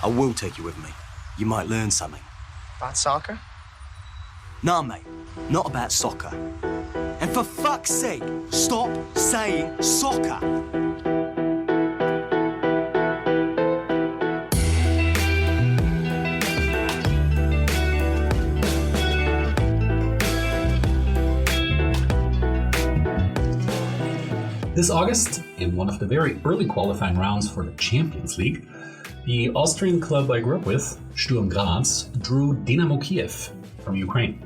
I will take you with me. You might learn something. About soccer? Nah, mate. Not about soccer. And for fuck's sake, stop saying soccer. This August, in one of the very early qualifying rounds for the Champions League, the Austrian club I grew up with, Sturm Graz, drew Dynamo Kyiv from Ukraine.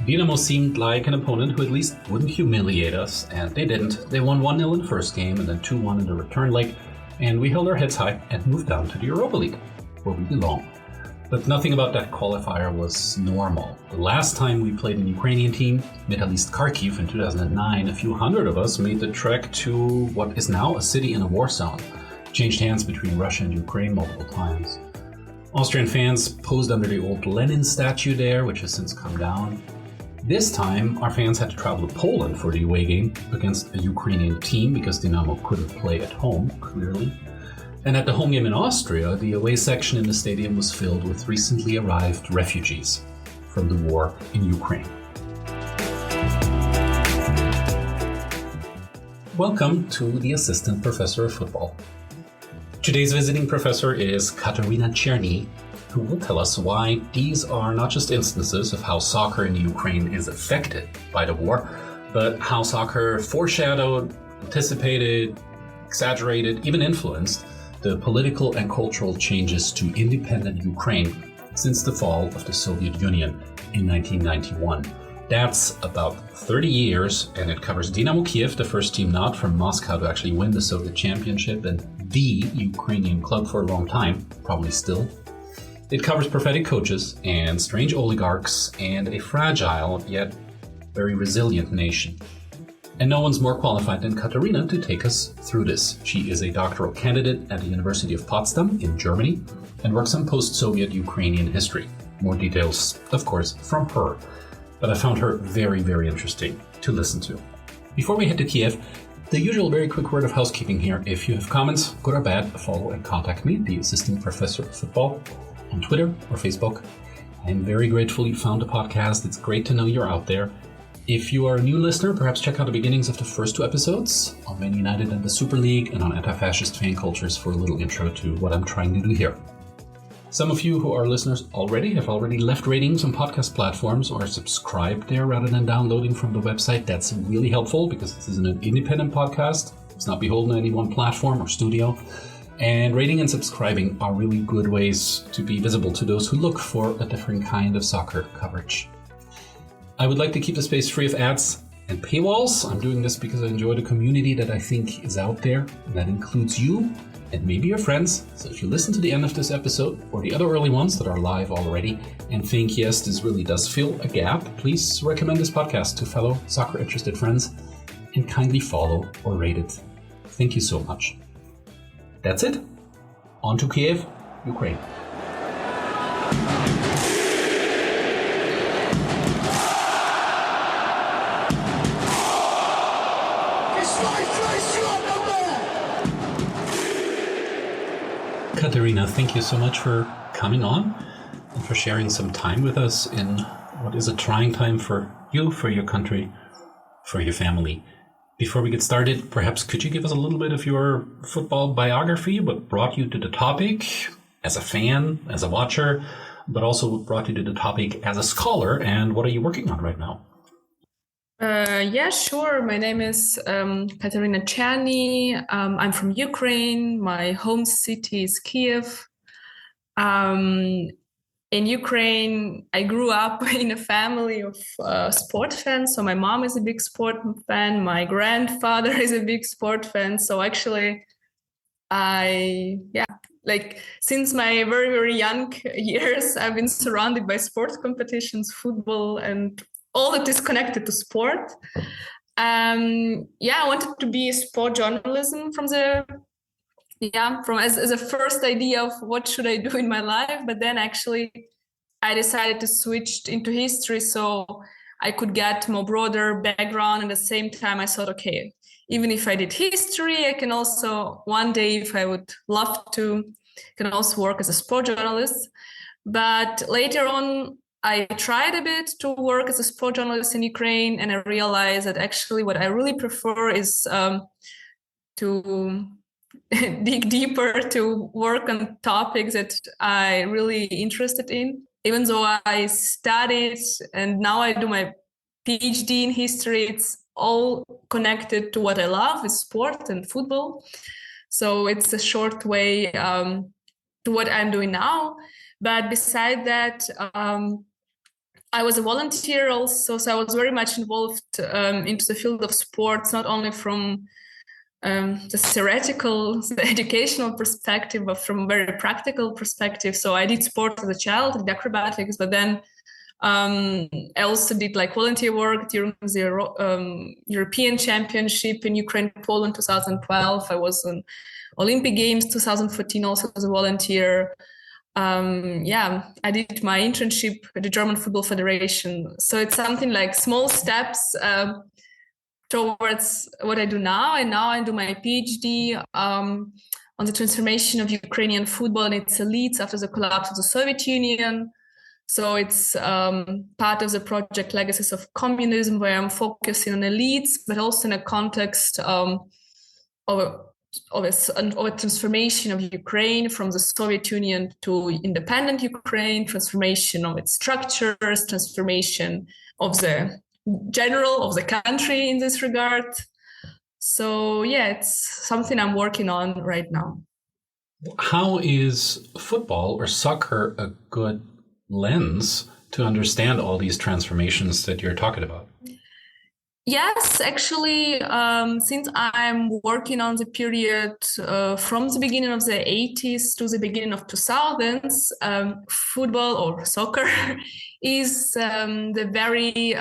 Dynamo seemed like an opponent who at least wouldn't humiliate us, and they didn't. They won 1-0 in the first game and then 2-1 in the return leg, and we held our heads high and moved down to the Europa League, where we belong. But nothing about that qualifier was normal. The last time we played an Ukrainian team, Leibniz Kyiv in 2009, a few hundred of us made the trek to what is now a city in a war zone. Changed hands between Russia and Ukraine multiple times. Austrian fans posed under the old Lenin statue there, which has since come down. This time, our fans had to travel to Poland for the away game against a Ukrainian team because Dynamo couldn't play at home, clearly. And at the home game in Austria, the away section in the stadium was filled with recently arrived refugees from the war in Ukraine. Welcome to the Assistant Professor of Football. Today's visiting professor is Kateryna Chernii, who will tell us why these are not just instances of how soccer in Ukraine is affected by the war, but how soccer foreshadowed, anticipated, exaggerated, even influenced the political and cultural changes to independent Ukraine since the fall of the Soviet Union in 1991. That's about 30 years, and it covers Dynamo Kyiv, the first team not from Moscow to actually win the Soviet championship, and the Ukrainian club for a long time, probably still. It covers prophetic coaches and strange oligarchs and a fragile yet very resilient nation. And no one's more qualified than Kateryna to take us through this. She is a doctoral candidate at the University of Potsdam in Germany and works on post-Soviet Ukrainian history. More details, of course, from her. But I found her very, very interesting to listen to. Before we head to Kiev, the usual very quick word of housekeeping here. If you have comments, good or bad, follow and contact me, the Assistant Professor of Football, on Twitter or Facebook. I'm very grateful you found the podcast. It's great to know you're out there. If you are a new listener, perhaps check out the beginnings of the first 2 episodes on Man United and the Super League and on anti-fascist fan cultures for a little intro to what I'm trying to do here. Some of you who are listeners already have already left ratings on podcast platforms or subscribed there rather than downloading from the website. That's really helpful because this is an independent podcast. It's not beholden to any one platform or studio. And rating and subscribing are really good ways to be visible to those who look for a different kind of soccer coverage. I would like to keep the space free of ads and paywalls. I'm doing this because I enjoy the community that I think is out there. And that includes you and maybe your friends. So if you listen to the end of this episode or the other early ones that are live already and think, yes, this really does fill a gap, please recommend this podcast to fellow soccer interested friends and kindly follow or rate it. Thank you so much. That's it. On to Kiev, Ukraine. Kateryna, thank you so much for coming on and for sharing some time with us in what is a trying time for you, for your country, for your family. Before we get started, perhaps could you give us a little bit of your football biography, what brought you to the topic as a fan, as a watcher, but also what brought you to the topic as a scholar, and what are you working on right now? Yeah, sure. My name is Kateryna Chernii. I'm from Ukraine. My home city is Kyiv. In Ukraine, I grew up in a family of sport fans. So my mom is a big sport fan. My grandfather is a big sport fan. So actually, since my very, very young years, I've been surrounded by sport competitions, football, and all that is connected to sport. I wanted to be sport journalism as a first idea of what should I do in my life. But then actually I decided to switch into history so I could get more broader background. And at the same time, I thought, okay, even if I did history, I can also one day, if I would love to, can also work as a sport journalist. But later on, I tried a bit to work as a sport journalist in Ukraine, and I realized that actually what I really prefer is to dig deeper, to work on topics that I really interested in. Even though I studied and now I do my PhD in history, it's all connected to what I love, is sport and football. So it's a short way to what I'm doing now. But beside that, I was a volunteer also, so I was very much involved into the field of sports, not only from the theoretical, the educational perspective, but from a very practical perspective. So I did sport as a child, did acrobatics, but then I also did like volunteer work during the European Championship in Ukraine, Poland, 2012. I was on Olympic Games 2014 also as a volunteer. I did my internship at the German Football Federation. So it's something like small steps towards what I do now. And now I do my PhD on the transformation of Ukrainian football and its elites after the collapse of the Soviet Union. So it's part of the project Legacies of Communism, where I'm focusing on elites, but also in a context of a transformation of Ukraine from the Soviet Union to independent Ukraine, transformation of its structures, transformation of the country in this regard. So yeah, it's something I'm working on right now. How is football or soccer a good lens to understand all these transformations that you're talking about? Yes, actually, since I'm working on the period from the beginning of the 80s to the beginning of 2000s, football or soccer is the very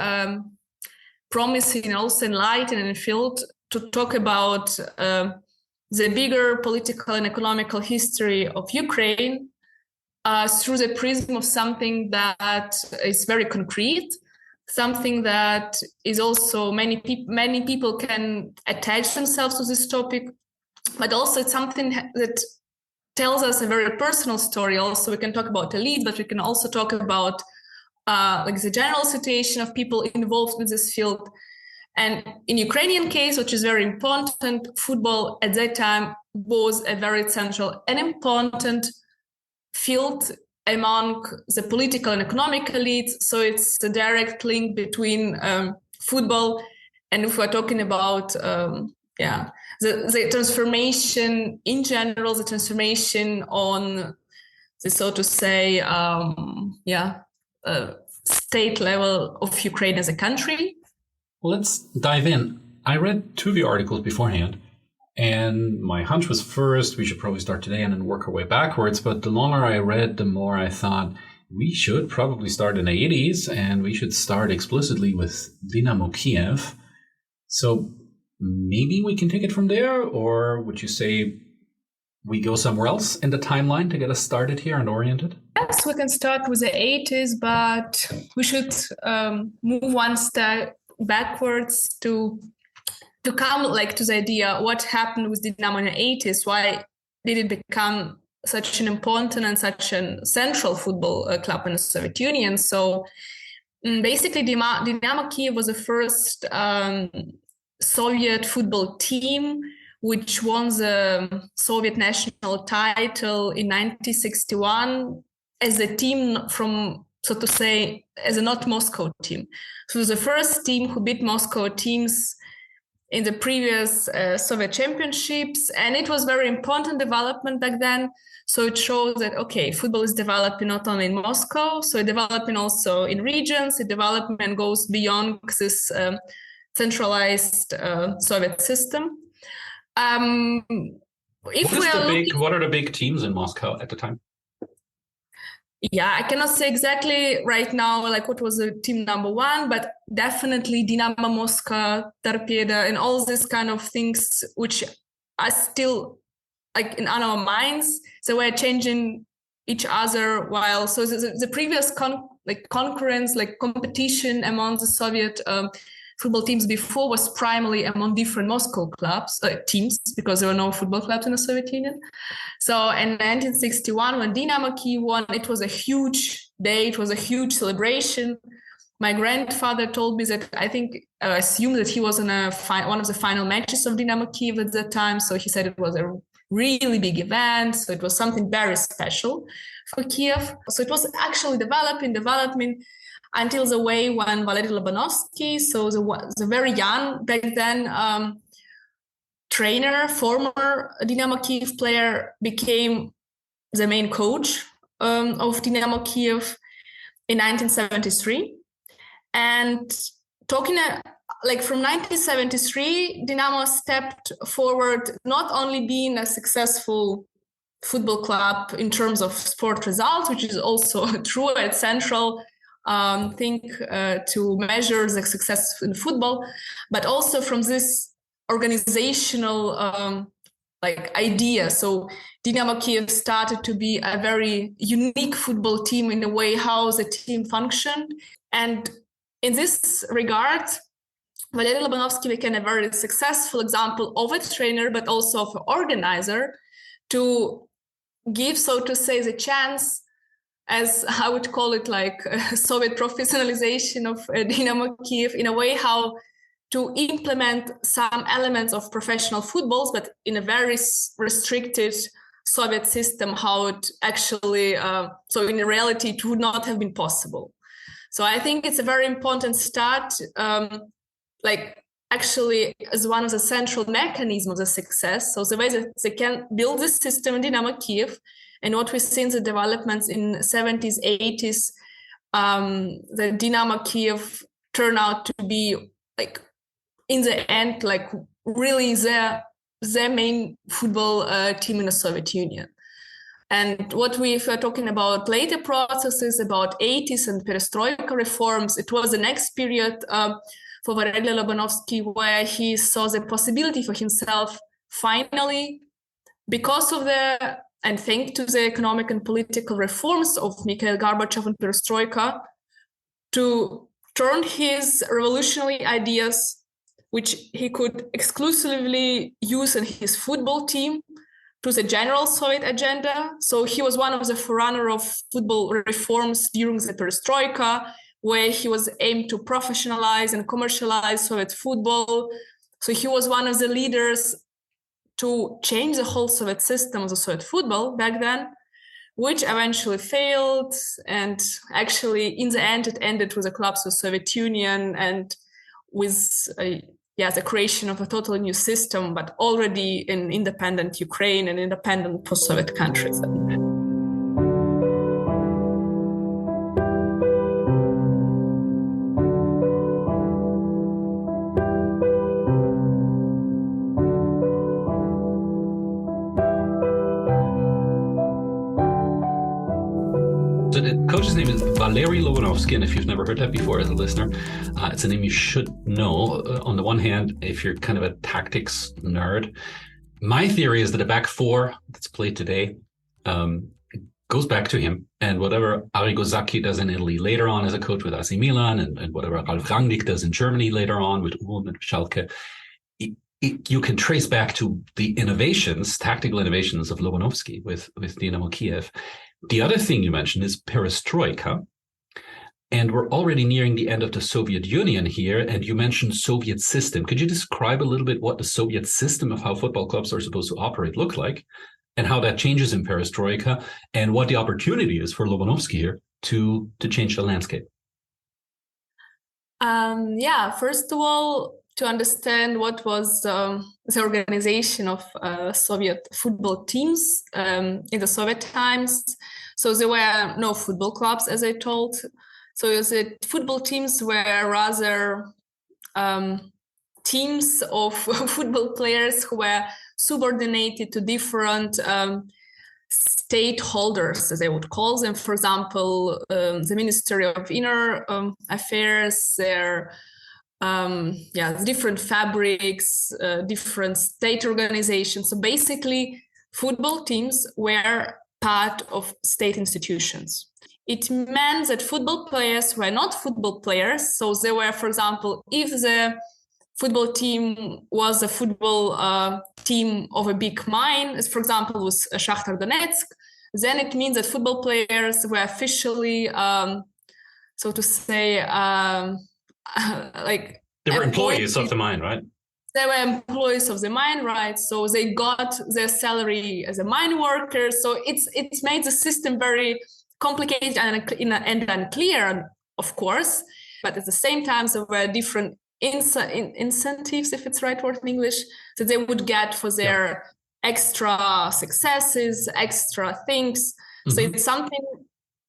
promising, also enlightening field to talk about the bigger political and economical history of Ukraine through the prism of something that is very concrete, something that is also many people can attach themselves to this topic, but also it's something that tells us a very personal story. Also, we can talk about elite, but we can also talk about like the general situation of people involved in this field. And in Ukrainian case, which is very important, football at that time was a very central and important field among the political and economic elites. So it's a direct link between football and if we're talking about the transformation in general, the transformation on the, so to say, state level of Ukraine as a country. Well, let's dive in. I read two of your articles beforehand, and my hunch was first, we should probably start today and then work our way backwards. But the longer I read, the more I thought we should probably start in the 80s and we should start explicitly with Dynamo Kyiv. So maybe we can take it from there, or would you say we go somewhere else in the timeline to get us started here and oriented? Yes, we can start with the 80s, but we should move one step backwards to come like to the idea what happened with Dynamo in the 80s. Why did it become such an important and such a central football club in the Soviet Union? So basically, Dynamo Kyiv was the first Soviet football team which won the Soviet national title in 1961 as a team from, so to say, as a not Moscow team. So it was the first team who beat Moscow teams in the previous Soviet championships. And it was very important development back then. So it shows that, okay, football is developing not only in Moscow, so it's developing also in regions. The development goes beyond this centralized Soviet system. What are the big teams in Moscow at the time? Yeah, I cannot say exactly right now, like what was the team number one, but definitely Dynamo Moscow, Torpedo, and all these kind of things, which are still like in our minds. So we're changing each other while, so the previous concurrence, like competition among the Soviet football teams before was primarily among different Moscow teams, because there were no football clubs in the Soviet Union. So in 1961, when Dynamo Kyiv won, it was a huge day. It was a huge celebration. My grandfather told me that I assumed that he was in one of the final matches of Dynamo Kyiv at that time. So he said it was a really big event. So it was something very special for Kiev. So it was actually developing until the way when Valeriy Lobanivskyi, so the very young back then trainer, former Dynamo Kyiv player, became the main coach of Dynamo Kyiv in 1973. And talking from 1973, Dynamo stepped forward, not only being a successful football club in terms of sport results, which is also true at central thing to measure the success in football, but also from this organizational idea. So Dynamo Kyiv started to be a very unique football team in the way how the team functioned. And in this regard, Valeriy Lobanivskyi became a very successful example of a trainer, but also of an organizer, to give, so to say, the chance, as I would call it, like a Soviet professionalization of Dynamo Kyiv, in a way how to implement some elements of professional footballs, but in a very restricted Soviet system, how it actually, so in reality, it would not have been possible. So I think it's a very important start, actually as one of the central mechanisms of the success. So the way that they can build this system in Dynamo Kyiv, and what we see in the developments in 70s, 80s, the Dynamo Kyiv turned out to be in the end, really the main football team in the Soviet Union. And what we were talking about later processes, about 80s and perestroika reforms, it was the next period for Valeriy Lobanivskyi where he saw the possibility for himself finally, because of and thanks to the economic and political reforms of Mikhail Gorbachev and perestroika, to turn his revolutionary ideas, which he could exclusively use in his football team, to the general Soviet agenda. So he was one of the forerunner of football reforms during the perestroika, where he was aimed to professionalize and commercialize Soviet football. So he was one of the leaders to change the whole Soviet system of the Soviet football back then, which eventually failed. And actually, in the end, it ended with the collapse of the Soviet Union and with the creation of a totally new system, but already in independent Ukraine and independent post-Soviet countries. So the coach's name is Valeriy Lobanivskyi, and if you've never heard that before as a listener, it's a name you should know. On the one hand, if you're kind of a tactics nerd, my theory is that a back four that's played today goes back to him, and whatever Arrigo Sacchi does in Italy later on as a coach with AC Milan, and whatever Ralf Rangnick does in Germany later on with Ulm and Schalke, you can trace back to the innovations, tactical innovations of Lobanivskyi with Dynamo Kyiv. The other thing you mentioned is perestroika, and we're already nearing the end of the Soviet Union here, and you mentioned Soviet system. Could you describe a little bit what the Soviet system of how football clubs are supposed to operate look like, and how that changes in perestroika, and what the opportunity is for Lobanivskyi here to change the landscape? First of all, to understand what was the organization of Soviet football teams in the Soviet times. So there were no football clubs, as I told. So the football teams were rather teams of football players who were subordinated to different stakeholders, as they would call them. For example, the Ministry of Inner Affairs, different fabrics, different state organizations. So basically, football teams were part of state institutions. it meant that football players were not football players. So they were, for example, if the football team was a football team of a big mine, as for example was Schachtar Donetsk, then it means that football players were officially, so to say, like they were employees of the mine, right? They were employees of the mine, right? So they got their salary as a mine worker. So it's made the system very complicated and unclear, of course. But at the same time, there were different incentives, if it's the right word in English, that they would get for their extra successes, extra things. So it's something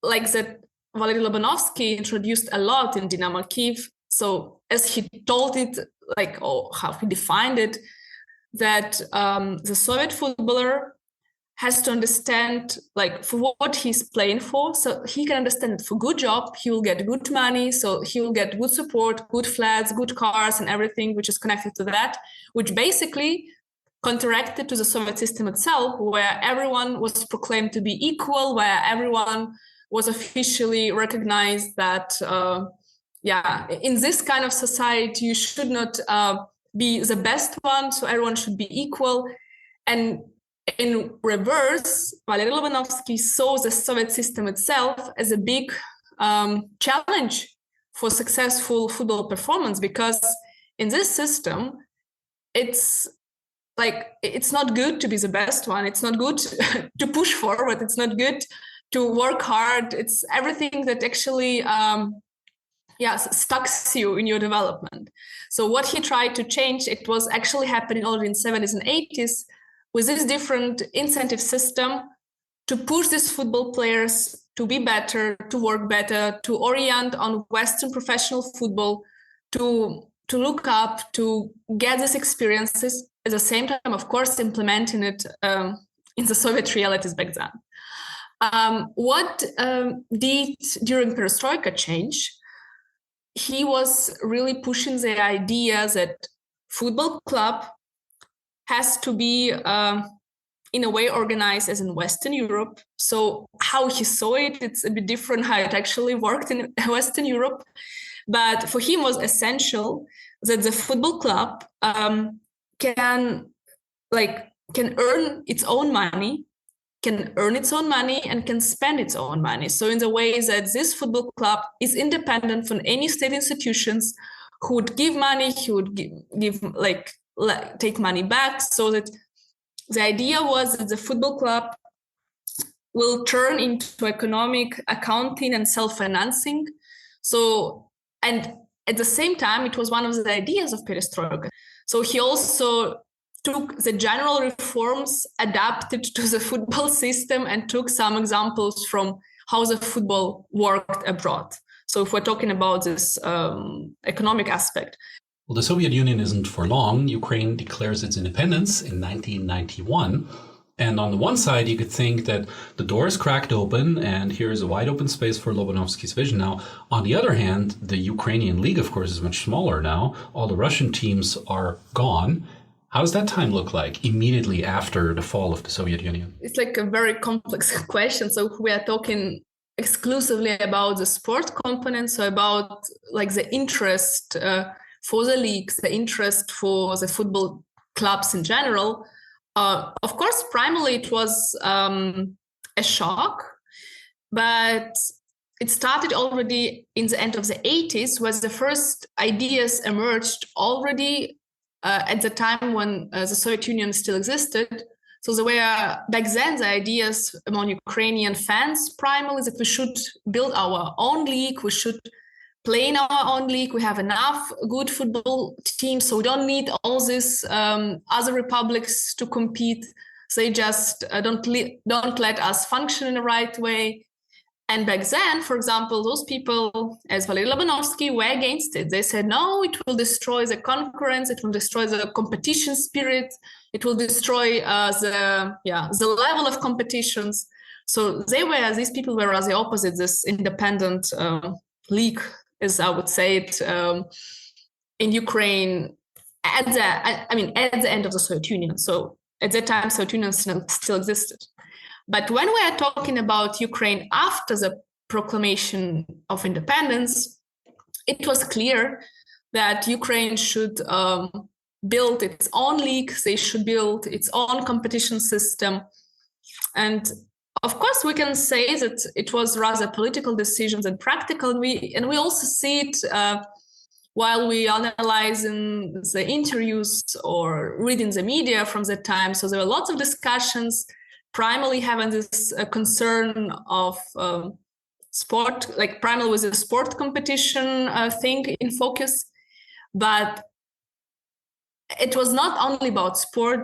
like that Valeriy Lobanivskyi introduced a lot in Dynamo Kyiv. So as he told it, like, how he defined it, that the Soviet footballer has to understand, like, for what he's playing for. So he can understand that for good job, he will get good money. So he will get good support, good flats, good cars, and everything which is connected to that, which basically counteracted to the Soviet system itself, where everyone was proclaimed to be equal, where everyone was officially recognized that, in this kind of society, you should not be the best one, so everyone should be equal. And in reverse, Valeriy Lobanivskyi saw the Soviet system itself as a big challenge for successful football performance, because in this system, it's like, it's not good to be the best one. It's not good to push forward. It's not good to work hard. It's everything that actually stucks you in your development. So what he tried to change, it was actually happening already in 70s and 80s with this different incentive system to push these football players to be better, to work better, to orient on Western professional football, to look up, to get these experiences, at the same time, of course, implementing it in the Soviet realities back then. What did during Perestroika change? He was really pushing the idea that football club has to be in a way organized as in Western Europe. So how he saw it, it's a bit different how it actually worked in Western Europe. But for him was essential that the football club can earn its own money, and can spend its own money. So in the way that this football club is independent from any state institutions who would give money, who would take money back. So that the idea was that the football club will turn into economic accounting and self-financing. So, and at the same time, it was one of the ideas of Perestroika. So he also took the general reforms adapted to the football system and took some examples from how the football worked abroad. So if we're talking about this economic aspect. Well, the Soviet Union isn't for long. Ukraine declares its independence in 1991. And on the one side, you could think that the door is cracked open and here is a wide open space for Lobanovsky's vision. Now, on the other hand, the Ukrainian league, of course, is much smaller now. All the Russian teams are gone. How does that time look like immediately after the fall of the Soviet Union? It's like a very complex question. So we are talking exclusively about the sport component, so about like the interest for the leagues, the interest for the football clubs in general. Of course, primarily it was a shock, but it started already in the end of the 80s, where the first ideas emerged already at the time when the Soviet Union still existed. So there were back then the ideas among Ukrainian fans primarily that we should build our own league, we should play in our own league, we have enough good football teams, so we don't need all these other republics to compete. So they just don't let us function in the right way. And back then, for example, those people, as Valeriy Lobanivskyi, were against it. They said, no, it will destroy the concurrence, it will destroy the competition spirit, it will destroy the level of competitions. So these people were as the opposite, this independent league, as I would say it, in Ukraine at the end of the Soviet Union. So at that time, Soviet Union still existed. But when we are talking about Ukraine after the proclamation of independence, it was clear that Ukraine should build its own league, they should build its own competition system. And of course, we can say that it was rather political decisions than practical. And we also see it while we analyze in the interviews or reading the media from that time. So there were lots of discussions, primarily having this concern of sport, like primarily was a sport competition thing in focus. But it was not only about sport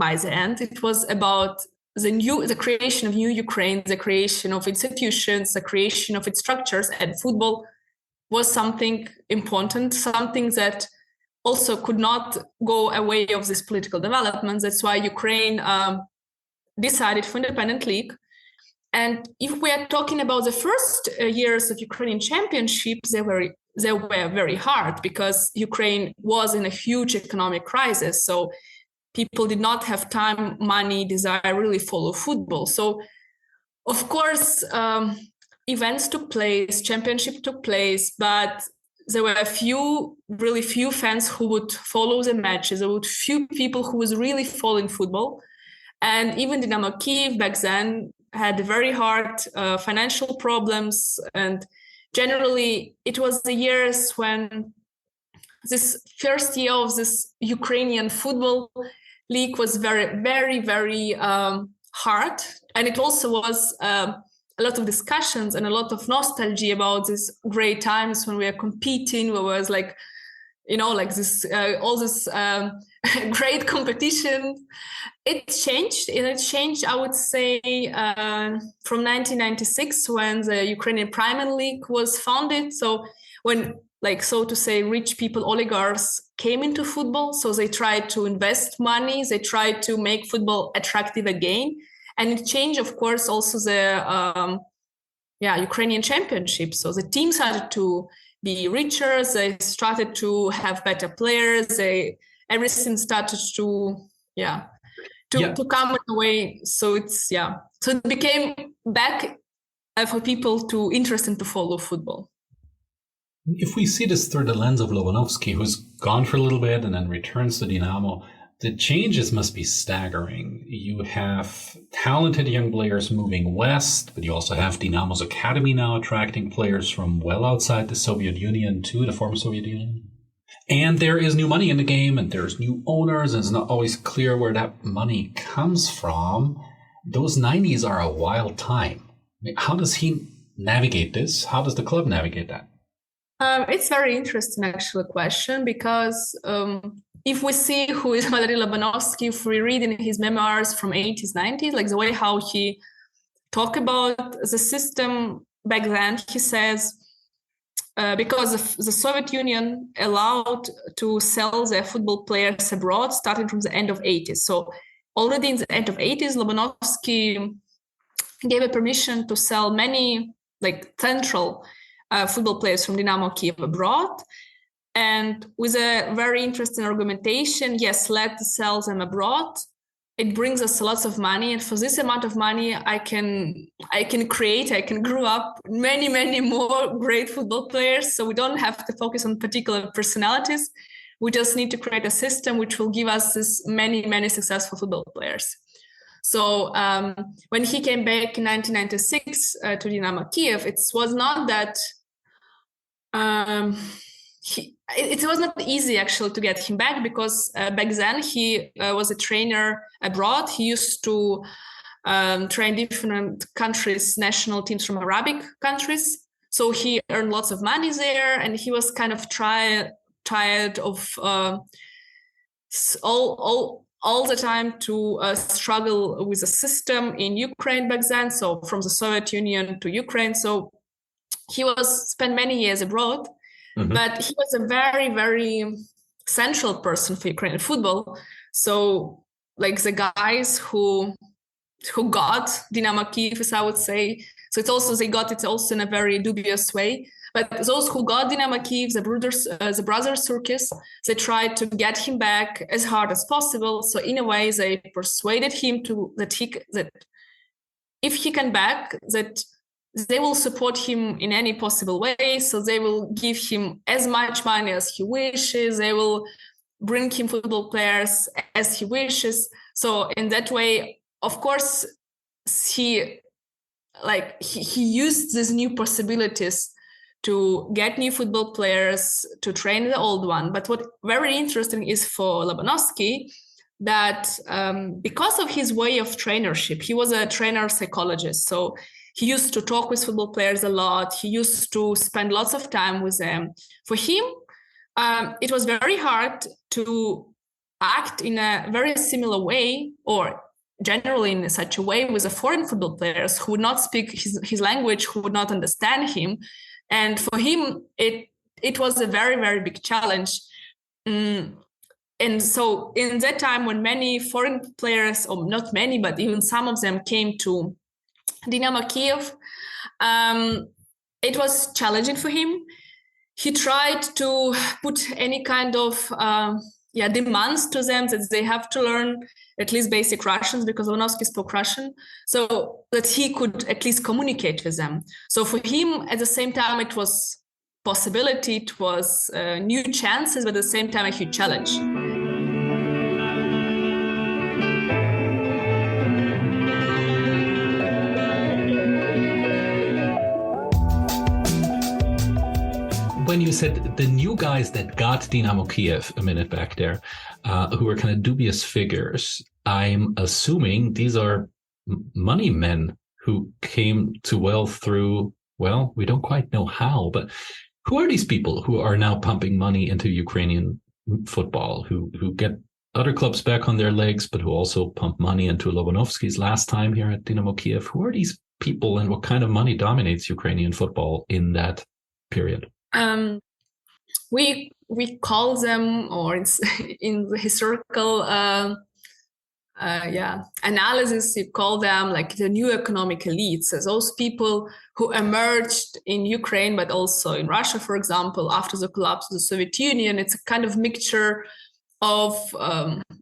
by the end, it was about the creation of new Ukraine, the creation of institutions, the creation of its structures, and football was something important, something that also could not go away of this political development. That's why Ukraine decided for independent league. And if we are talking about the first years of Ukrainian championship, they were very hard because Ukraine was in a huge economic crisis. So people did not have time, money, desire, really follow football. So of course, events took place, championship took place, but there were really few fans who would follow the matches. There were few people who was really following football. And even Dynamo Kyiv back then had very hard financial problems. And generally, it was the years when this first year of this Ukrainian football league was very, very, very hard. And it also was a lot of discussions and a lot of nostalgia about these great times when we were competing, where it was like, like this, all this great competition. It changed, I would say, from 1996 when the Ukrainian Premier League was founded. So when, so to say, rich people, oligarchs came into football. So they tried to invest money. They tried to make football attractive again. And it changed, of course, also the Ukrainian championship. So the team started to be richer. They started to have better players. Everything started to come in a way. So so it became back for people to interested to follow football. If we see this through the lens of Lobanivskyi, who's gone for a little bit and then returns to Dynamo, the changes must be staggering. You have talented young players moving west, but you also have Dynamo's academy now attracting players from well outside the Soviet Union to the former Soviet Union. And there is new money in the game, and there's new owners, and it's not always clear where that money comes from. Those 90s are a wild time. How does he navigate this? How does the club navigate that? It's very interesting, actually, question, because if we see who is Valeriy Lobanivskyi, if we read in his memoirs from 80s, 90s, like the way how he talked about the system back then, he says, because the Soviet Union allowed to sell their football players abroad starting from the end of 80s. So already in the end of 80s, Lobanivskyi gave a permission to sell many central football players from Dynamo Kyiv abroad. And with a very interesting argumentation, yes, let's sell them abroad. It brings us lots of money. And for this amount of money, I can grow up many, many more great football players. So we don't have to focus on particular personalities. We just need to create a system which will give us this many, many successful football players. So when he came back in 1996 to Dynamo Kyiv, it was not that it was not easy actually to get him back, because back then he was a trainer abroad. He used to train different countries, national teams from Arabic countries. So he earned lots of money there, and he was kind of tired of all the time to struggle with the system in Ukraine back then. So from the Soviet Union to Ukraine. So he spent many years abroad. Mm-hmm. But he was a very, very central person for Ukrainian football. So, the guys who got Dynamo Kyiv, as I would say, so it's also in a very dubious way. But those who got Dynamo Kyiv, the brothers Surkis, they tried to get him back as hard as possible. So in a way, they persuaded him that if he can back, that they will support him in any possible way. So they will give him as much money as he wishes. They will bring him football players as he wishes. So in that way, of course, he used these new possibilities to get new football players, to train the old one. But what very interesting is for Lobanovskyi, that because of his way of trainership, he was a trainer psychologist. So he used to talk with football players a lot. He used to spend lots of time with them. For him, it was very hard to act in a very similar way, or generally in such a way, with the foreign football players who would not speak his language, who would not understand him. And for him, it was a very, very big challenge. And so in that time, when many foreign players, or not many, but even some of them came to Dynamo Kyiv, it was challenging for him. He tried to put any kind of demands to them that they have to learn at least basic Russians, because Lobanovskyi spoke Russian, so that he could at least communicate with them. So for him, at the same time, it was possibility, it was new chances, but at the same time, a huge challenge. When you said the new guys that got Dynamo Kyiv a minute back there, who were kind of dubious figures, I'm assuming these are money men who came to wealth through, well, we don't quite know how, but who are these people who are now pumping money into Ukrainian football, who get other clubs back on their legs, but who also pump money into Lobanovskyi's last time here at Dynamo Kyiv? Who are these people, and what kind of money dominates Ukrainian football in that period? We call them, or it's in the historical analysis, you call them like the new economic elites, as those people who emerged in Ukraine, but also in Russia, for example, after the collapse of the Soviet Union. It's a kind of mixture of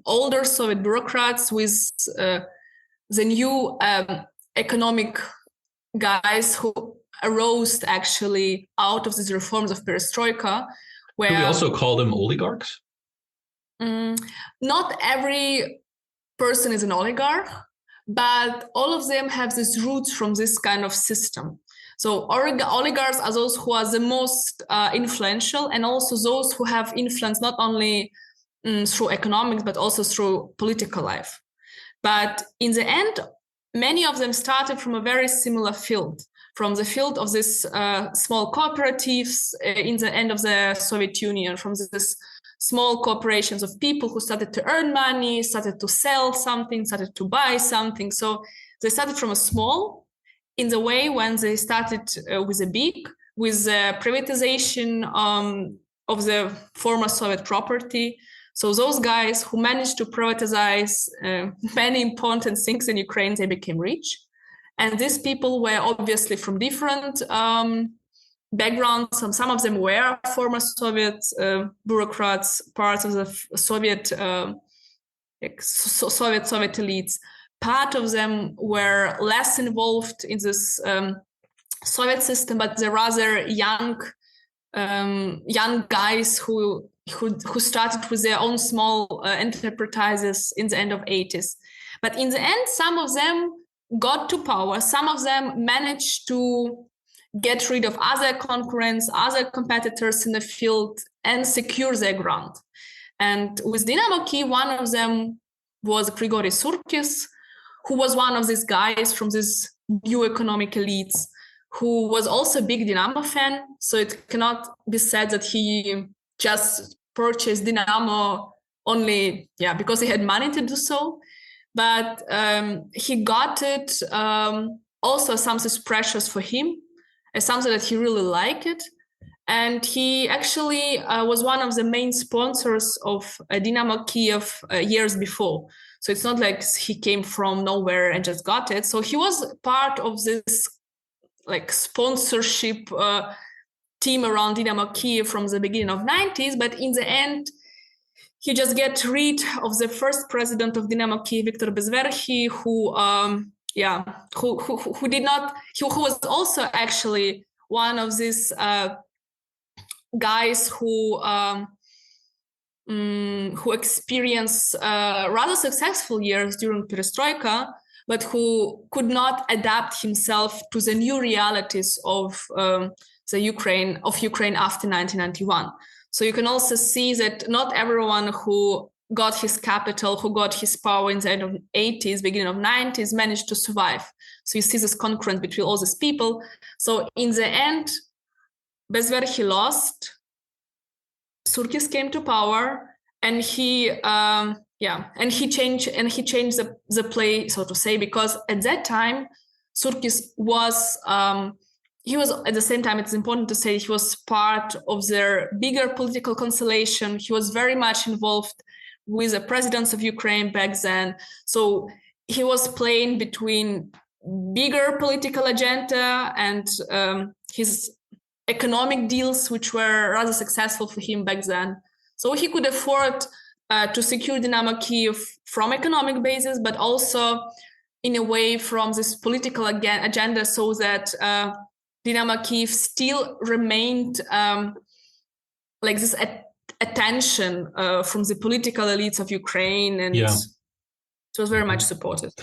older Soviet bureaucrats with the new economic guys who arose actually out of these reforms of perestroika. Where do we also call them oligarchs? Not every person is an oligarch, but all of them have these roots from this kind of system. So oligarchs are those who are the most influential, and also those who have influence not only through economics, but also through political life. But in the end, many of them started from a very similar field, from the field of these small cooperatives in the end of the Soviet Union, from this small corporations of people who started to earn money, started to sell something, started to buy something. So they started from a small, in the way when they started with a big, with the privatization of the former Soviet property. So those guys who managed to privatize many important things in Ukraine, they became rich. And these people were obviously from different backgrounds. Some of them were former Soviet bureaucrats, parts of the Soviet elites. Part of them were less involved in this Soviet system, but they're rather young guys who started with their own small enterprises in the end of 80s. But in the end, some of them got to power. Some of them managed to get rid of other concurrents, other competitors in the field, and secure their ground. And with Dynamo Kyiv, one of them was Grigory Surkis, who was one of these guys from these new economic elites, who was also a big Dynamo fan. So it cannot be said that he just purchased Dynamo only because he had money to do so. But he got it also something precious for him, as something that he really liked. And he actually was one of the main sponsors of Dynamo Kyiv years before. So it's not like he came from nowhere and just got it. So he was part of this like sponsorship team around Dynamo Kyiv from the beginning of 90s. But in the end, he just get rid of the first president of Dynamo Kyiv, Viktor Bezverkhy, who who did not, who was also actually one of these guys who experienced rather successful years during perestroika, but who could not adapt himself to the new realities of Ukraine after 1991. So you can also see that not everyone who got his capital, who got his power in the end of 80s, beginning of 90s, managed to survive. So you see this concurrence between all these people. So in the end, Bezverkhy lost. Surkis came to power, and he changed the play, so to say, because at that time Surkis was he was, at the same time, it's important to say, he was part of their bigger political constellation. He was very much involved with the presidents of Ukraine back then. So he was playing between bigger political agenda and his economic deals, which were rather successful for him back then. So he could afford to secure Dynamo Kyiv from economic basis, but also in a way from this political agenda, so that Dynamo Kyiv still remained like this attention from the political elites of Ukraine, and it was very much supported.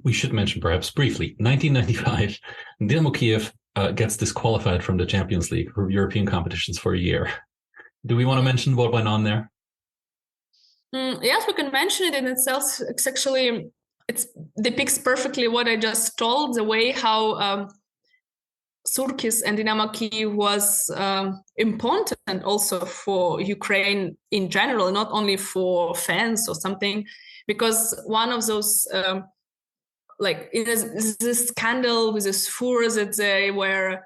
We should mention perhaps briefly, 1995, Dynamo Kyiv gets disqualified from the Champions League for European competitions for a year. Do we want to mention what went on there? Yes, we can mention it in itself. It's actually, it depicts perfectly what I just told, the way how Surkis and Dynamo Kyiv was important also for Ukraine in general, not only for fans or something, because one of those this scandal with this furor that they were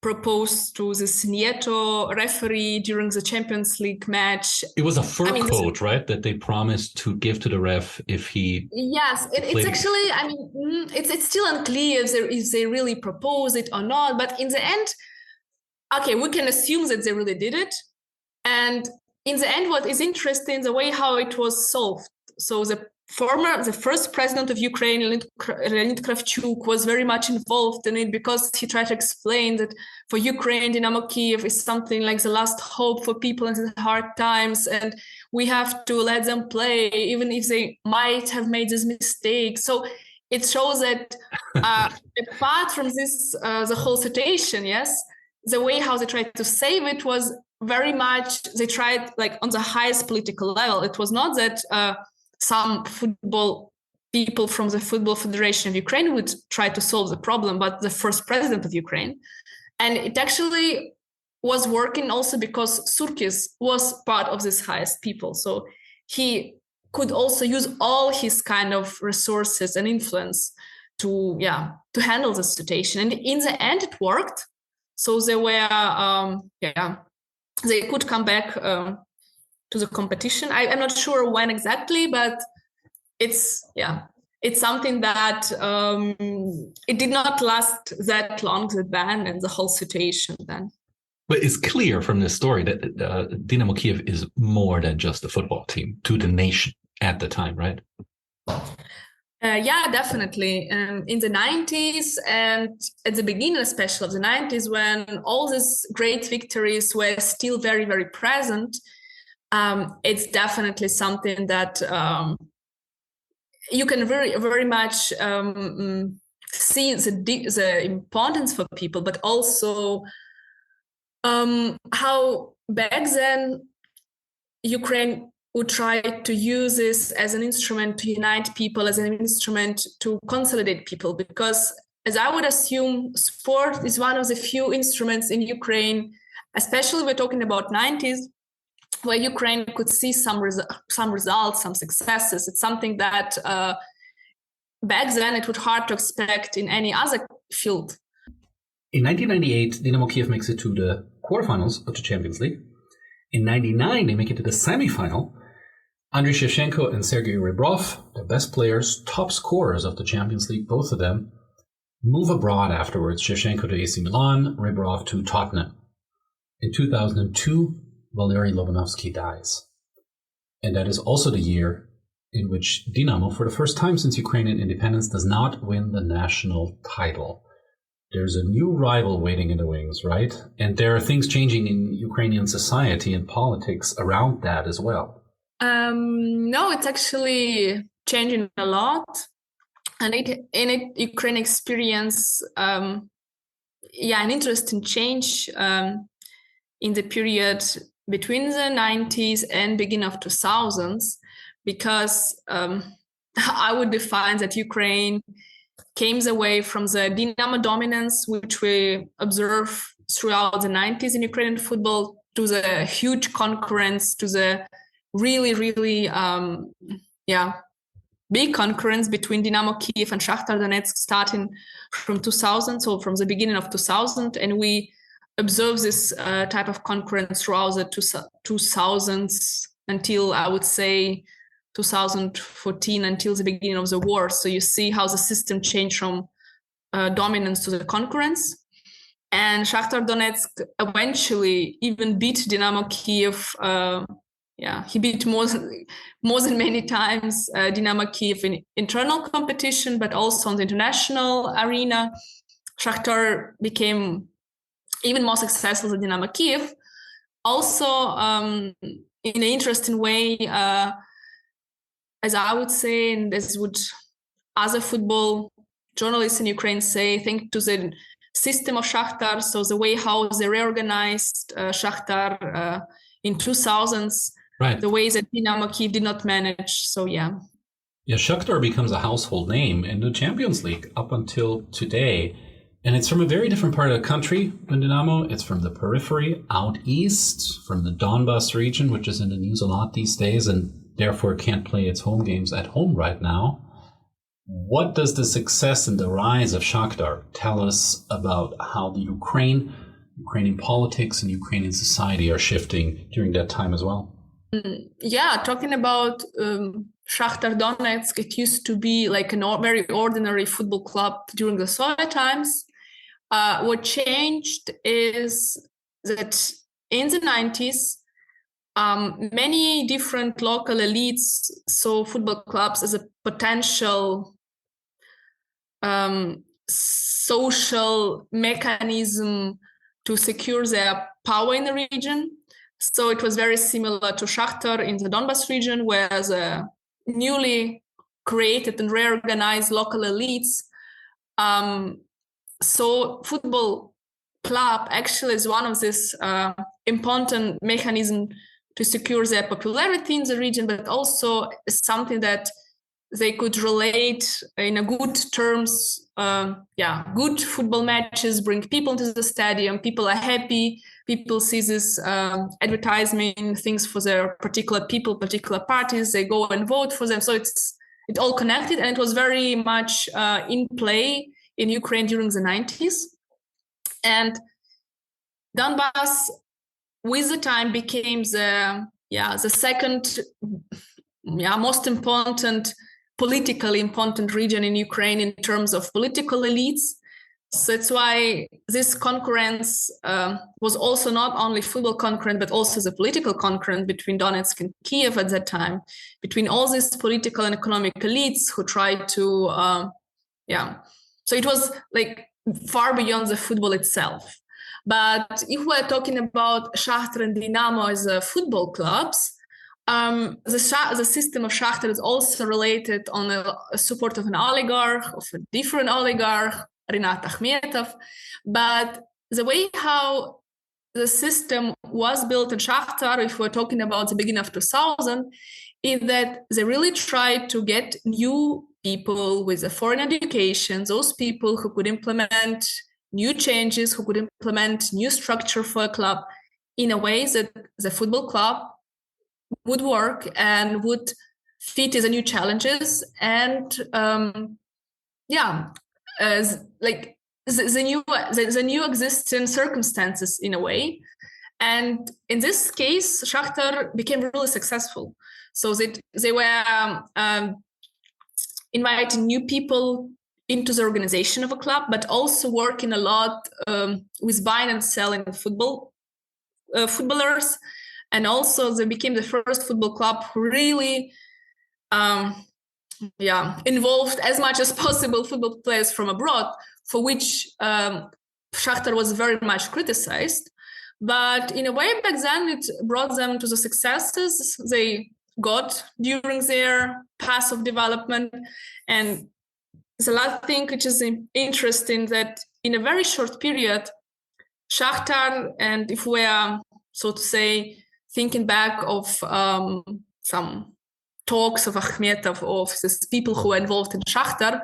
proposed to this Nieto referee during the Champions League match. It was a fur coat, right? That they promised to give to the ref if he. Yes, it's actually, it's still unclear if they really proposed it or not. But in the end, okay, we can assume that they really did it. And in the end, what is interesting, the way how it was solved. So the first president of Ukraine, Leonid Kravchuk, was very much involved in it, because he tried to explain that for Ukraine, Dynamo Kyiv is something like the last hope for people in the hard times, and we have to let them play, even if they might have made this mistake. So it shows that apart from this, the whole situation, yes, the way how they tried to save it was very much, they tried like on the highest political level. It was not that some football people from the Football Federation of Ukraine would try to solve the problem, but the first president of Ukraine. And it actually was working also because Surkis was part of this highest people. So he could also use all his kind of resources and influence to handle the situation. And in the end, it worked. So they were, they could come back to the competition. I'm not sure when exactly, but it's something that it did not last that long, the ban and the whole situation then. But it's clear from this story that Dynamo Kyiv is more than just a football team to the nation at the time, right? Yeah, definitely. In the 90s and at the beginning, especially of the 90s, when all these great victories were still very, very present, it's definitely something that you can very, very much see the importance for people, but also how back then Ukraine would try to use this as an instrument to unite people, as an instrument to consolidate people, because as I would assume, sport is one of the few instruments in Ukraine, especially we're talking about 90s, where Ukraine could see some results, some successes. It's something that back then it would hard to expect in any other field. In 1998, Dynamo Kyiv makes it to the quarterfinals of the Champions League. In 99, they make it to the semifinal. Andriy Shevchenko and Sergei Rebrov, the best players, top scorers of the Champions League, both of them, move abroad afterwards. Shevchenko to AC Milan, Rebrov to Tottenham. In 2002, Valeriy Lobanivskyi dies. And that is also the year in which Dynamo, for the first time since Ukrainian independence, does not win the national title. There's a new rival waiting in the wings, right? And there are things changing in Ukrainian society and politics around that as well. No, it's actually changing a lot. And Ukraine experience, an interesting change in the period between the 90s and beginning of 2000s, because I would define that Ukraine came away from the Dynamo dominance, which we observe throughout the 90s in Ukrainian football, to the huge concurrence, to the really, really, big concurrence between Dynamo Kyiv and Schachtar Donetsk starting from 2000, so from the beginning of 2000. And we observe this type of concurrence throughout the 2000s until, I would say, 2014, until the beginning of the war. So you see how the system changed from dominance to the concurrence. And Schachtar Donetsk eventually even beat Dynamo Kyiv. He beat more than many times Dynamo Kyiv in internal competition, but also on the international arena. Schachtar became even more successful than Dynamo Kyiv. Also, in an interesting way, as I would say, and as would other football journalists in Ukraine say, thanks to the system of Schachtar, so the way how they reorganized Schachtar in 2000s, right. The way that Dynamo Kyiv did not manage. So, Yeah, Schachtar becomes a household name in the Champions League up until today. And it's from a very different part of the country than Dynamo. It's from the periphery, out east, from the Donbas region, which is in the news a lot these days, and therefore can't play its home games at home right now. What does the success and the rise of Schachtar tell us about how the Ukrainian politics and Ukrainian society are shifting during that time as well? Talking about Schachtar Donetsk, it used to be like a very ordinary football club during the Soviet times. What changed is that in the 90s, many different local elites saw football clubs as a potential social mechanism to secure their power in the region. So it was very similar to Schachtar in the Donbas region, where the newly created and reorganized local elites so football club actually is one of these important mechanisms to secure their popularity in the region, but also something that they could relate in a good terms. Good football matches bring people into the stadium. People are happy. People see this advertisement things for their particular people, particular parties. They go and vote for them. So it's all connected, and it was very much in play in Ukraine during the 90s. And Donbas, with the time, became the second most important, politically important region in Ukraine in terms of political elites. So that's why this concurrence was also not only football concurrent, but also the political concurrent between Donetsk and Kyiv at that time, between all these political and economic elites who tried to, So it was like far beyond the football itself. But if we're talking about Schachtar and Dynamo as football clubs, the system of Schachtar is also related on the support of an oligarch, of a different oligarch, Rinat Akhmetov. But the way how the system was built in Schachtar, if we're talking about the beginning of 2000, is that they really tried to get new people with a foreign education, those people who could implement new changes, who could implement new structure for a club in a way that the football club would work and would fit the new challenges and the new existing circumstances in a way. And in this case, Schachtar became really successful. So that they were inviting new people into the organization of a club, but also working a lot with buying and selling footballers. And also they became the first football club who really involved as much as possible football players from abroad, for which Schachtar was very much criticized. But in a way, back then, it brought them to the successes they got during their path of development. And the last thing which is interesting, that in a very short period, Schachtar, and if we are, so to say, thinking back of some talks of Akhmetov, of these people who were involved in Schachtar,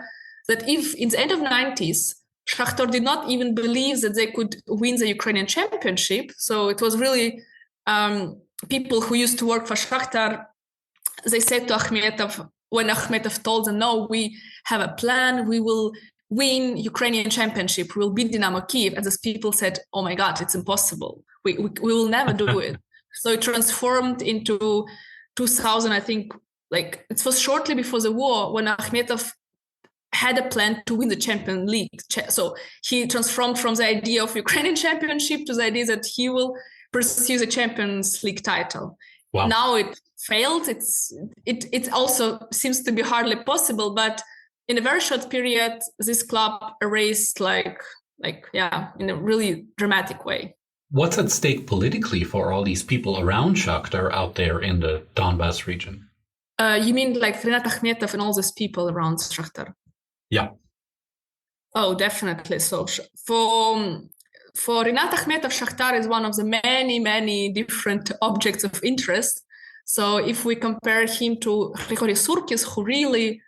that if in the end of 90s, Schachtar did not even believe that they could win the Ukrainian championship. So it was really people who used to work for Schachtar, they said to Akhmetov, when Akhmetov told them, no, we have a plan, we will win Ukrainian championship, we will beat Dynamo Kyiv. And these people said, oh my God, it's impossible. We will never do it. So it transformed into 2000, I think, like it was shortly before the war when Akhmetov had a plan to win the Champions League. So he transformed from the idea of Ukrainian championship to the idea that he will pursue the Champions League title. Wow. Now it failed. It also seems to be hardly possible, but in a very short period, this club erased like in a really dramatic way. What's at stake politically for all these people around Schachtar out there in the Donbass region? You mean like Rinat Akhmetov and all these people around Schachtar? Yeah. Oh, definitely. So for Rinat Akhmetov, Schachtar is one of the many different objects of interest. So if we compare him to Grigory Surkis, who really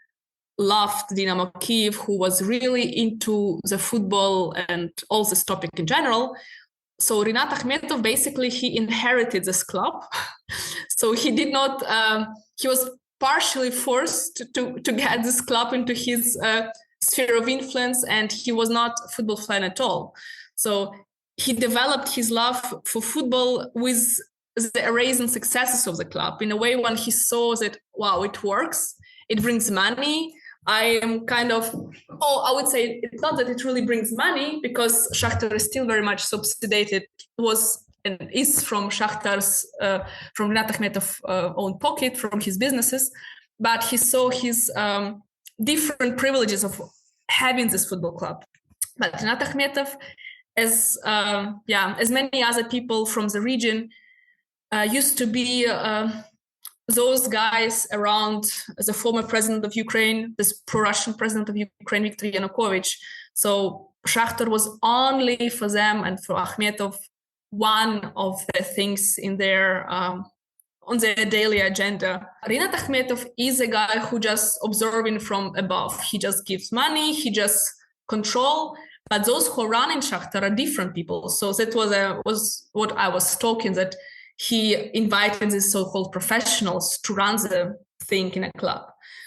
loved Dynamo Kyiv, who was really into the football and all this topic in general. So Rinat Akhmetov, basically, he inherited this club. So he did not, he was partially forced to get this club into his sphere of influence, and he was not a football fan at all. So he developed his love for football with the erasing successes of the club. In a way, when he saw that, wow, it works, it brings money, I am kind of, I would say it's not that it really brings money, because Schachtar is still very much subsidized, was and is from Schachtar's, from Rinat Akhmetov's own pocket, from his businesses, but he saw his different privileges of having this football club. But Rinat Akhmetov, as many other people from the region, used to be those guys around the former president of Ukraine, this pro-Russian president of Ukraine, Viktor Yanukovych. So Schachtar was only for them and for Akhmetov one of the things in their on their daily agenda. Rinat Akhmetov is a guy who just observing from above. He just gives money, he just control. But those who run in Schachtar are different people. So that was what I was talking, that he invited these so-called professionals to run the thing in a club.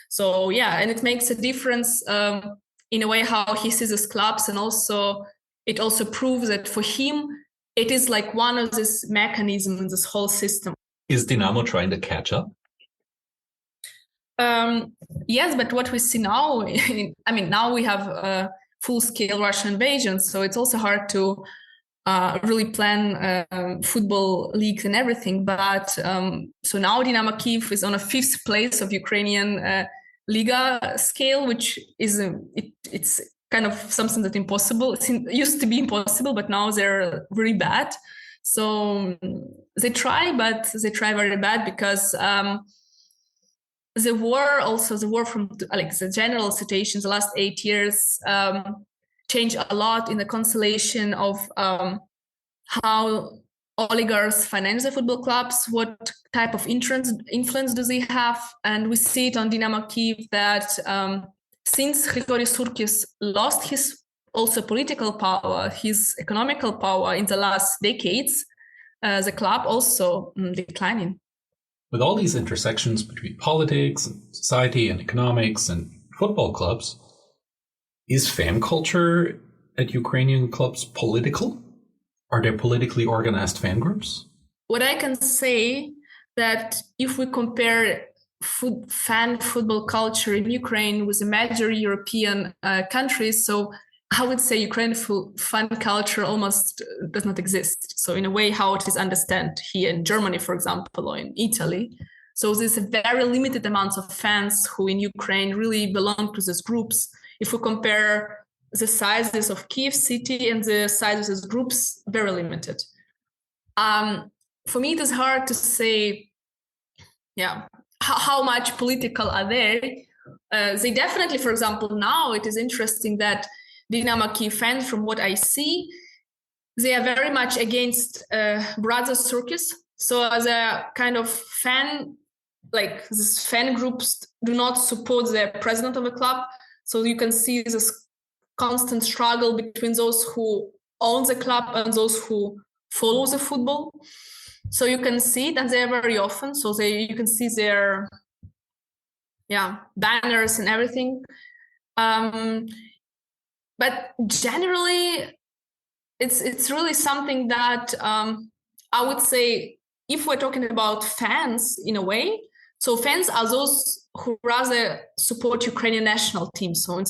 So and it makes a difference in a way how he sees his clubs, and also it also proves that for him it is like one of these mechanisms in this whole system. Is Dynamo trying to catch up? Yes, but what we see now, now we have a full-scale Russian invasion, so it's also hard to really plan football leagues and everything. But so now Dynamo Kyiv is on a 5th place of Ukrainian Liga scale, which is it's kind of something that impossible. It used to be impossible, but now they're really bad. So they try, but they try very bad, because the war from the general situation, the last 8 years changed a lot in the constellation of how oligarchs finance the football clubs, what type of influence do they have. And we see it on Dynamo Kyiv that since Grigory Surkis lost his also political power, his economical power in the last decades, the club also declining. With all these intersections between politics and society and economics and football clubs, is fan culture at Ukrainian clubs political? Are there politically organized fan groups? What I can say that if we compare fan football culture in Ukraine with the major European countries, so I would say Ukrainian fan culture almost does not exist. So in a way, how it is understood here in Germany, for example, or in Italy, So there's a very limited amounts of fans who in Ukraine really belong to these groups. If we compare the sizes of Kyiv city and the sizes of these groups, very limited. For me, it is hard to say, how much political are they? They definitely, for example, now it is interesting that Dynamo Kyiv fans, from what I see, they are very much against brother circus. So as a kind of fan, like these fan groups do not support the president of a club. So you can see this constant struggle between those who own the club and those who follow the football. So you can see that they are very often. So you can see their banners and everything. But generally, it's really something that I would say, if we're talking about fans in a way, so fans are those who rather support Ukrainian national team. So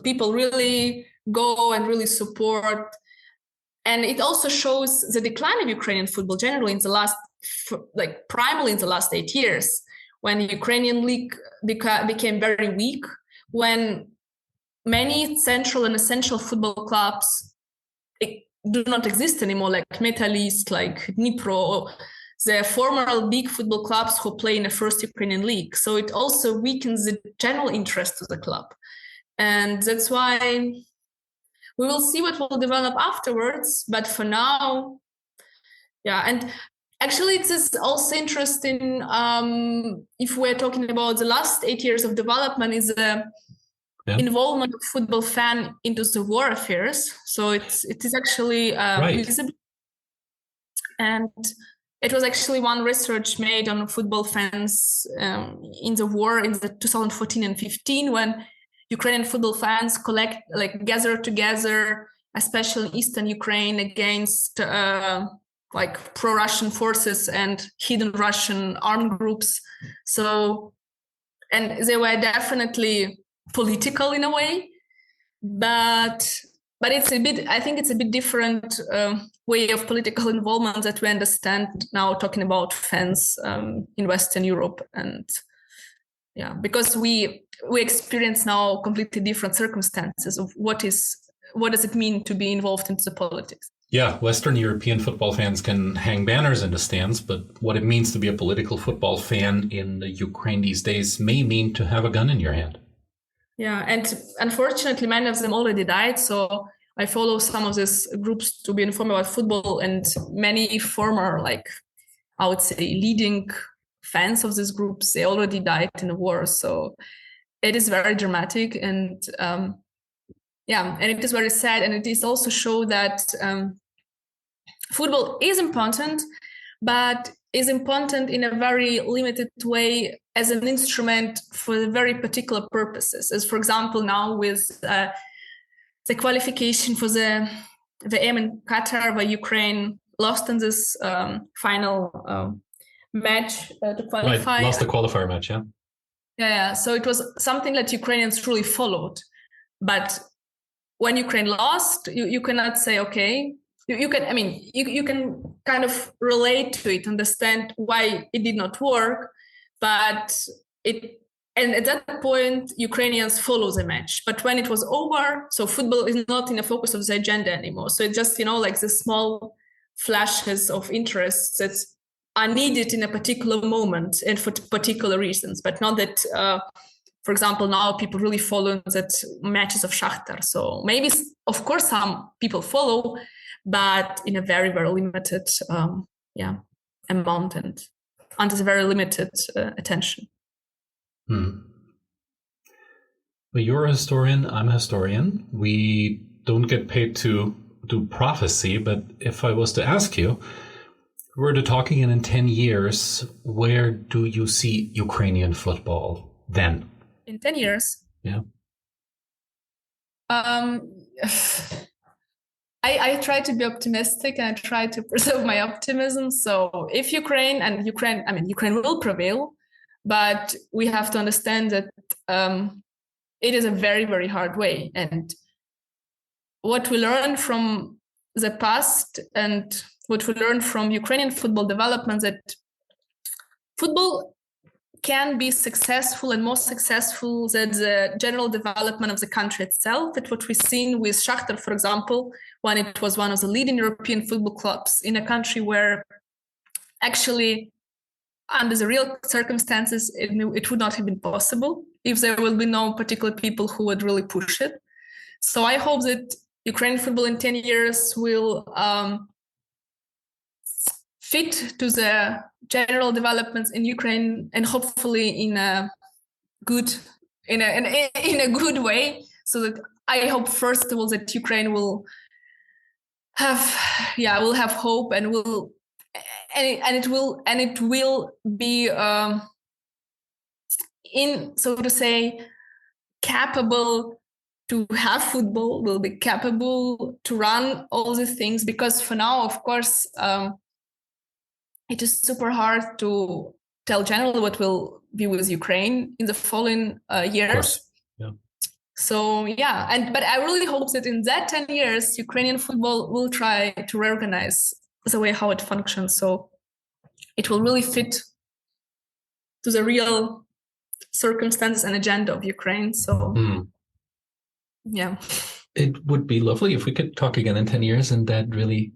people really go and really support. And it also shows the decline of Ukrainian football generally in the last, primarily in the last 8 years, when the Ukrainian league became very weak, when many central and essential football clubs do not exist anymore, like Metalist, like Dnipro, the former big football clubs who play in the first Ukrainian league. So it also weakens the general interest of the club. And that's why we will see what will develop afterwards. But for now, and actually it is also interesting, if we're talking about the last 8 years of development, is the involvement of football fan into the war affairs. So it is actually visible. And it was actually one research made on football fans in the war in the 2014 and 15, when Ukrainian football fans gather together, especially in Eastern Ukraine, against pro-Russian forces and hidden Russian armed groups. So, and they were definitely political in a way, but it's I think it's a bit different way of political involvement that we understand now, talking about fans in Western Europe. And because we experience now completely different circumstances of what does it mean to be involved into the politics. Yeah, Western European football fans can hang banners in the stands, but what it means to be a political football fan in the Ukraine these days may mean to have a gun in your hand. Yeah, and unfortunately, many of them already died. So I follow some of these groups to be informed about football, and many former, I would say, leading fans of these groups, they already died in the war. So it is very dramatic, and and it is very sad. And it is also show that football is important, but is important in a very limited way as an instrument for very particular purposes. As for example, now with the qualification for the EM in Qatar, where Ukraine lost in this final match to qualify. Right, lost the qualifier match, yeah. Yeah, so it was something that Ukrainians truly followed. But when Ukraine lost, you cannot say, okay, you can kind of relate to it, understand why it did not work, but and at that point, Ukrainians follow the match. But when it was over, so football is not in the focus of the agenda anymore. So it's just, the small flashes of interest that are needed in a particular moment and for particular reasons, but not that, for example, now people really follow that matches of Schachtar. So maybe, of course, some people follow, but in a very, very limited amount and under very limited attention. Well, you're a historian, I'm a historian. We don't get paid to do prophecy, but if I was to ask you, we're talking in 10 years, where do you see Ukrainian football then? In 10 years? Yeah. I try to be optimistic, and I try to preserve my optimism. So if Ukraine will prevail, but we have to understand that it is a very, very hard way. And what we learn from the past and what we learned from Ukrainian football development, that football can be successful and more successful than the general development of the country itself. That's what we've seen with Schachtar, for example, when it was one of the leading European football clubs in a country where actually under the real circumstances, it would not have been possible if there will be no particular people who would really push it. So I hope that Ukrainian football in 10 years will fit to the general developments in Ukraine, and hopefully in a good way. So that I hope, first of all, that Ukraine will have hope and it will be in, so to say, capable to have football, will be capable to run all these things. Because for now, of course, it is super hard to tell generally what will be with Ukraine in the following years. Yeah. So but I really hope that in that 10 years, Ukrainian football will try to reorganize the way how it functions. So it will really fit to the real circumstances and agenda of Ukraine. So it would be lovely if we could talk again in 10 years and that really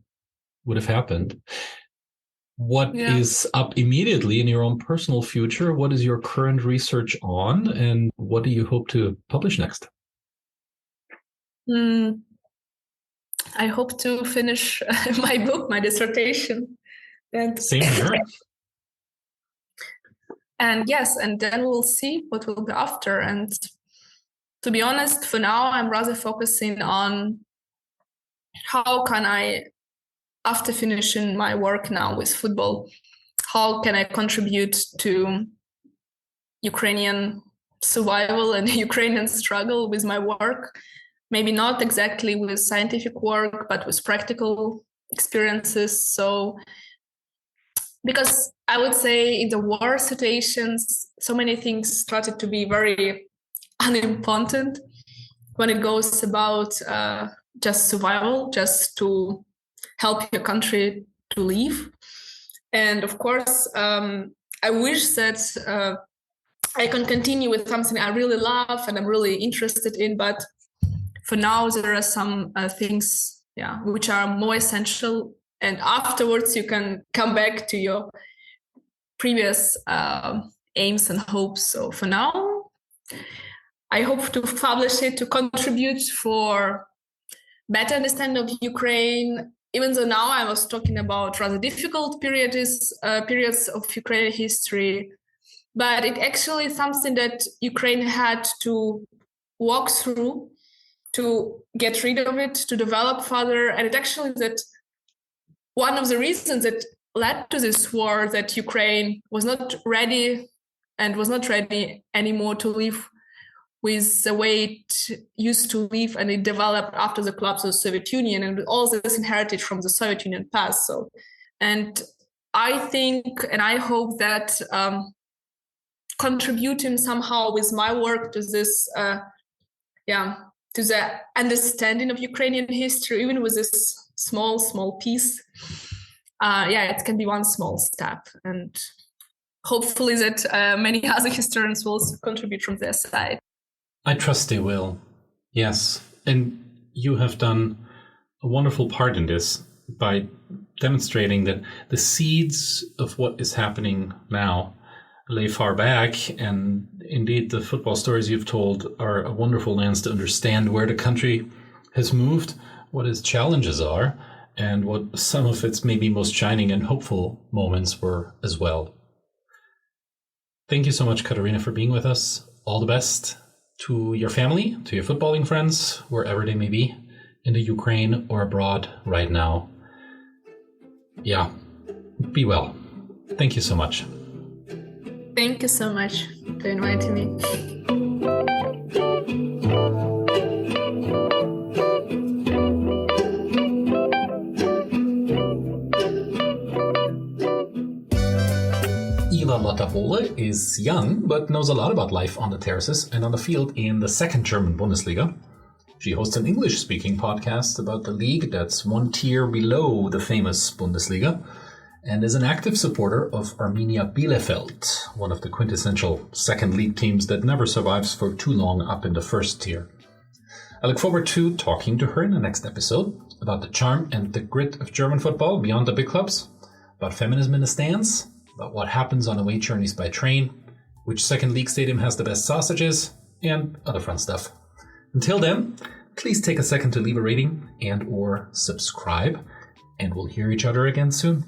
would have happened. What is up immediately in your own personal future? What is your current research on, and what do you hope to publish next? I hope to finish my book, my dissertation. And same here. And then we'll see what will be after. And to be honest, for now, I'm rather focusing on how can I, after finishing my work now with football, how can I contribute to Ukrainian survival and Ukrainian struggle with my work? Maybe not exactly with scientific work, but with practical experiences. So, because I would say in the war situations, so many things started to be very unimportant when it goes about just survival, just to help your country to live. And of course, I wish that I can continue with something I really love and I'm really interested in, but for now there are some things which are more essential, and afterwards you can come back to your previous aims and hopes. So for now, I hope to publish it to contribute for better understanding of Ukraine, even though now I was talking about rather difficult periods of Ukrainian history, but it actually is something that Ukraine had to walk through to get rid of it, to develop further. And it actually is that one of the reasons that led to this war, that Ukraine was not ready anymore to live with the way it used to live, and it developed after the collapse of the Soviet Union, and all this inherited from the Soviet Union past. So, and I think and I hope that contributing somehow with my work to this, to the understanding of Ukrainian history, even with this small piece, it can be one small step, and hopefully that many other historians will also contribute from their side. I trust they will. Yes. And you have done a wonderful part in this by demonstrating that the seeds of what is happening now lay far back. And indeed, the football stories you've told are a wonderful lens to understand where the country has moved, what its challenges are, and what some of its maybe most shining and hopeful moments were as well. Thank you so much, Kateryna, for being with us. All the best to your family, to your footballing friends, wherever they may be, in the Ukraine or abroad right now. Yeah, be well. Thank you so much. Thank you so much for inviting me. Lotta Bohle is young, but knows a lot about life on the terraces and on the field in the second German Bundesliga. She hosts an English-speaking podcast about the league that's one tier below the famous Bundesliga. and is an active supporter of Arminia Bielefeld, one of the quintessential second league teams that never survives for too long up in the first tier. I look forward to talking to her in the next episode about the charm and the grit of German football beyond the big clubs, about feminism in the stands, about what happens on away journeys by train, which second league stadium has the best sausages, and other fun stuff. Until then, please take a second to leave a rating and or subscribe, and we'll hear each other again soon.